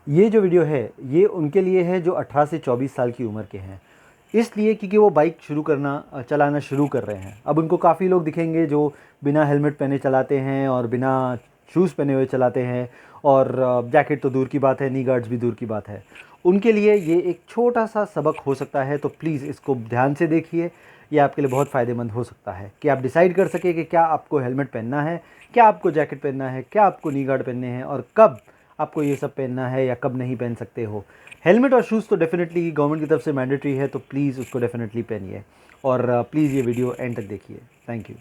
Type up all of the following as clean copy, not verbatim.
ये जो वीडियो है ये उनके लिए है जो 18 से 24 साल की उम्र के हैं, इसलिए क्योंकि वो बाइक चलाना शुरू कर रहे हैं। अब उनको काफ़ी लोग दिखेंगे जो बिना हेलमेट पहने चलाते हैं और बिना शूज़ पहने हुए चलाते हैं, और जैकेट तो दूर की बात है, नी गार्ड्स भी दूर की बात है। उनके लिए ये एक छोटा सा सबक हो सकता है, तो प्लीज़ इसको ध्यान से देखिए। ये आपके लिए बहुत फ़ायदेमंद हो सकता है कि आप डिसाइड कर सके कि क्या आपको हेलमेट पहनना है, क्या आपको जैकेट पहनना है, क्या आपको नी गार्ड पहनने हैं, और कब आपको ये सब पहनना है या कब नहीं पहन सकते हो। हेलमेट और शूज़ तो डेफिनेटली गवर्नमेंट की तरफ से मैंडेटरी है, तो प्लीज़ उसको डेफिनेटली पहनिए, और प्लीज़ ये वीडियो एंड तक देखिए। Thank you.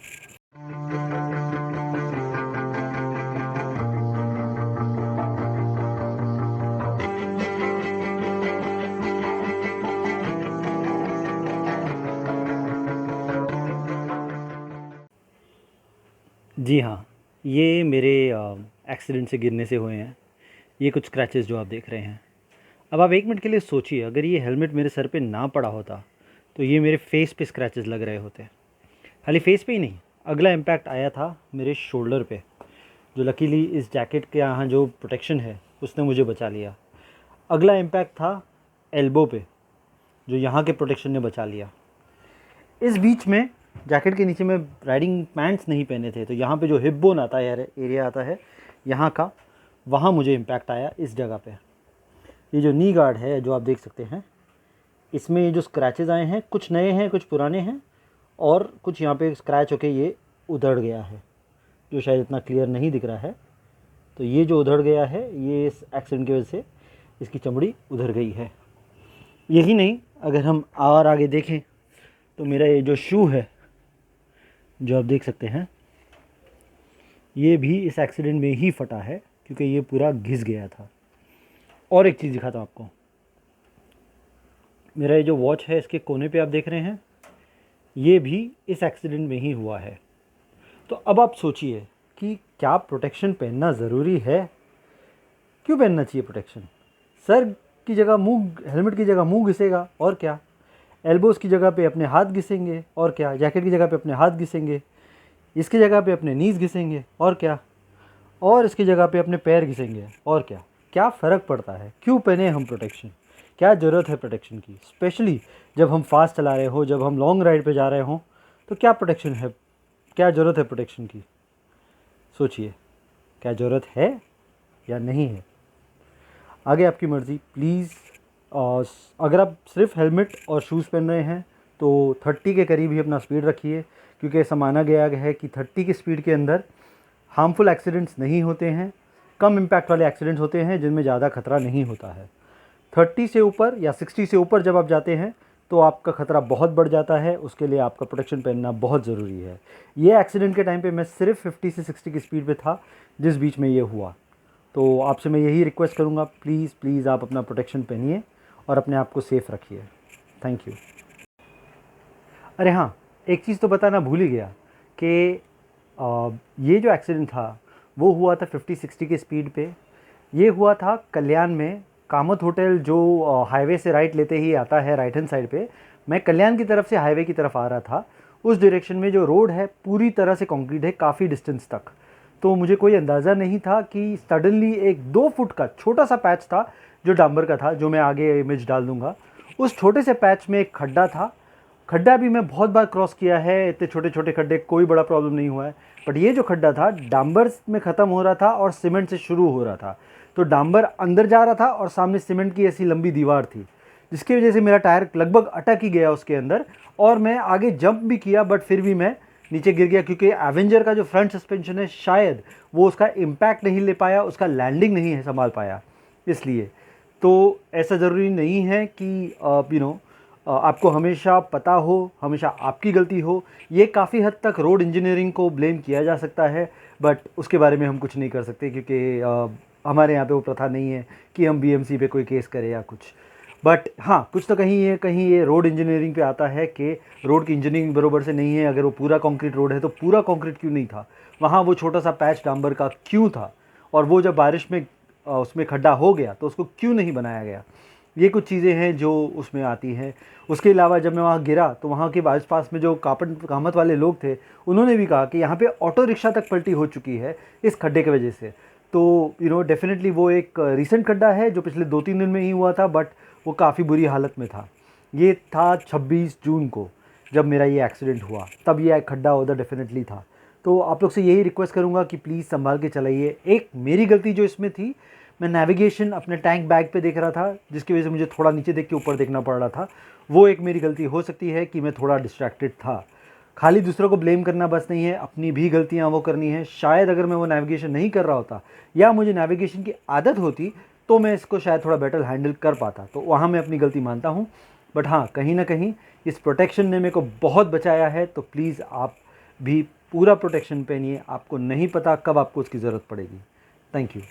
जी हाँ, ये मेरे एक्सीडेंट से गिरने से हुए हैं। ये कुछ स्क्रैचेस जो आप देख रहे हैं। अब आप एक मिनट के लिए सोचिए, अगर ये हेलमेट मेरे सर पे ना पड़ा होता तो ये मेरे फेस पे स्क्रैचेस लग रहे होते। खाली फेस पे ही नहीं, अगला इम्पैक्ट आया था मेरे शोल्डर पे, जो लकीली इस जैकेट के यहाँ जो प्रोटेक्शन है उसने मुझे बचा लिया। अगला इम्पैक्ट था एल्बो पे, जो यहाँ के प्रोटेक्शन ने बचा लिया। इस बीच में जैकेट के नीचे में राइडिंग पैंट्स नहीं पहने थे, तो यहाँ पे जो हिप बोन आता है, एरिया आता है यहाँ का, वहाँ मुझे इम्पैक्ट आया इस जगह पे। ये जो नी गार्ड है जो आप देख सकते हैं, इसमें ये जो स्क्रैचेस आए हैं, कुछ नए हैं कुछ पुराने हैं, और कुछ यहाँ पे स्क्रैच होके ये उधड़ गया है, जो शायद इतना क्लियर नहीं दिख रहा है। तो ये जो उधड़ गया है ये इस एक्सीडेंट की वजह से इसकी चमड़ी उधड़ गई है। यही नहीं, अगर हम और आगे देखें तो मेरा ये जो शू है जो आप देख सकते हैं, ये भी इस एक्सीडेंट में ही फटा है, क्योंकि ये पूरा घिस गया था। और एक चीज़ दिखाता हूँ आपको, मेरा ये जो वॉच है इसके कोने पे आप देख रहे हैं, ये भी इस एक्सीडेंट में ही हुआ है। तो अब आप सोचिए कि क्या प्रोटेक्शन पहनना ज़रूरी है? क्यों पहनना चाहिए प्रोटेक्शन? सर की जगह मुंह, हेलमेट की जगह मुंह घिसेगा, और क्या? एल्बोज़ की जगह पे अपने हाथ घिसेंगे, और क्या? जैकेट की जगह पे अपने हाथ घिसेंगे, इसकी जगह पे अपने नीज़ घिसेंगे, और क्या? और इसकी जगह पे अपने पैर घिसेंगे, और क्या? क्या फ़र्क पड़ता है? क्यों पहने हम प्रोटेक्शन? क्या ज़रूरत है प्रोटेक्शन की? स्पेशली जब हम फास्ट चला रहे हो, जब हम लॉन्ग राइड पे जा रहे हों, तो क्या प्रोटेक्शन है? क्या ज़रूरत है प्रोटेक्शन की? सोचिए, क्या ज़रूरत है या नहीं है? आगे आपकी मर्ज़ी। प्लीज़, अगर आप सिर्फ हेलमेट और शूज़ पहन रहे हैं तो 30 के करीब ही अपना स्पीड रखिए, क्योंकि ऐसा माना गया है कि 30 की स्पीड के अंदर हार्मफुल एक्सीडेंट्स नहीं होते हैं, कम इम्पैक्ट वाले एक्सीडेंट्स होते हैं जिनमें ज़्यादा खतरा नहीं होता है। 30 से ऊपर या 60 से ऊपर जब आप जाते हैं तो आपका ख़तरा बहुत बढ़ जाता है, उसके लिए आपका प्रोटेक्शन पहनना बहुत ज़रूरी है। ये एक्सीडेंट के टाइम पे मैं सिर्फ 50 से 60 की स्पीड पे था जिस बीच में ये हुआ। तो आपसे मैं यही रिक्वेस्ट करूँगा, प्लीज़ प्लीज़ आप अपना प्रोटेक्शन पहनिए और अपने आप को सेफ़ रखिए। Thank you. अरे हाँ, एक चीज़ तो बताना भूल ही गया कि ये जो एक्सीडेंट था वो हुआ था 50-60 की स्पीड पे। ये हुआ था कल्याण में, कामत होटल जो हाईवे से राइट लेते ही आता है राइट हैंड साइड पे। मैं कल्याण की तरफ से हाईवे की तरफ आ रहा था। उस डायरेक्शन में जो रोड है पूरी तरह से कंक्रीट है काफ़ी डिस्टेंस तक, तो मुझे कोई अंदाज़ा नहीं था कि सडनली एक 2 फुट का छोटा सा पैच था जो डांबर का था, जो मैं आगे इमेज डाल दूँगा। उस छोटे से पैच में एक खड्डा था। खड्डा भी मैं बहुत बार क्रॉस किया है, इतने छोटे छोटे खड्डे कोई बड़ा प्रॉब्लम नहीं हुआ है, बट ये जो खड्डा था डांबर में ख़त्म हो रहा था और सीमेंट से शुरू हो रहा था। तो डांबर अंदर जा रहा था और सामने सीमेंट की ऐसी लंबी दीवार थी, जिसकी वजह से मेरा टायर लगभग अटक ही गया उसके अंदर, और मैं आगे जंप भी किया बट फिर भी मैं नीचे गिर गया, क्योंकि एवेंजर का जो फ्रंट सस्पेंशन है शायद वो उसका इम्पैक्ट नहीं ले पाया, उसका लैंडिंग नहीं है संभाल पाया। इसलिए तो ऐसा ज़रूरी नहीं है कि आपको हमेशा पता हो, हमेशा आपकी गलती हो। ये काफ़ी हद तक रोड इंजीनियरिंग को ब्लेम किया जा सकता है, बट उसके बारे में हम कुछ नहीं कर सकते, क्योंकि हमारे यहाँ पे वो प्रथा नहीं है कि हम बीएमसी पे कोई केस करें या कुछ। बट हाँ, कुछ तो कहीं ये रोड इंजीनियरिंग पे आता है कि रोड की इंजीनियरिंग बरोबर से नहीं है। अगर वो पूरा कंक्रीट रोड है तो पूरा कंक्रीट क्यों नहीं था, वहाँ वो छोटा सा पैच डांबर का क्यों था, और वो जब बारिश में उसमें खड्डा हो गया तो उसको क्यों नहीं बनाया गया। ये कुछ चीज़ें हैं जो उसमें आती हैं। उसके अलावा जब मैं वहाँ गिरा तो वहाँ के आस-पास में जो कामत वाले लोग थे, उन्होंने भी कहा कि यहाँ पे ऑटो रिक्शा तक पलटी हो चुकी है इस खड्डे की वजह से। तो डेफिनेटली वो एक रिसेंट खड्डा है जो पिछले 2-3 दिन में ही हुआ था, बट वो काफ़ी बुरी हालत में था। ये था 26 जून को जब मेरा ये एक्सीडेंट हुआ, तब ये खड्डा उधर डेफिनेटली था। तो आप लोग से यही रिक्वेस्ट करूँगा कि प्लीज़ संभाल के चलाइए। एक मेरी गलती जो इसमें थी, मैं नेविगेशन अपने टैंक बैग पे देख रहा था, जिसकी वजह से मुझे थोड़ा नीचे देख के ऊपर देखना पड़ रहा था। वो एक मेरी गलती हो सकती है कि मैं थोड़ा डिस्ट्रैक्टेड था। खाली दूसरों को ब्लेम करना बस नहीं है, अपनी भी गलतियाँ वो करनी है। शायद अगर मैं वो नेविगेशन नहीं कर रहा होता या मुझे नेविगेशन की आदत होती तो मैं इसको शायद थोड़ा बेटर हैंडल कर पाता। तो वहाँ मैं अपनी गलती मानता हूँ। बट हाँ, कहीं ना कहीं इस प्रोटेक्शन ने मेरे को बहुत बचाया है। तो प्लीज़ आप भी पूरा प्रोटेक्शन पहनिए, आपको नहीं पता कब आपको उसकी ज़रूरत पड़ेगी। Thank you.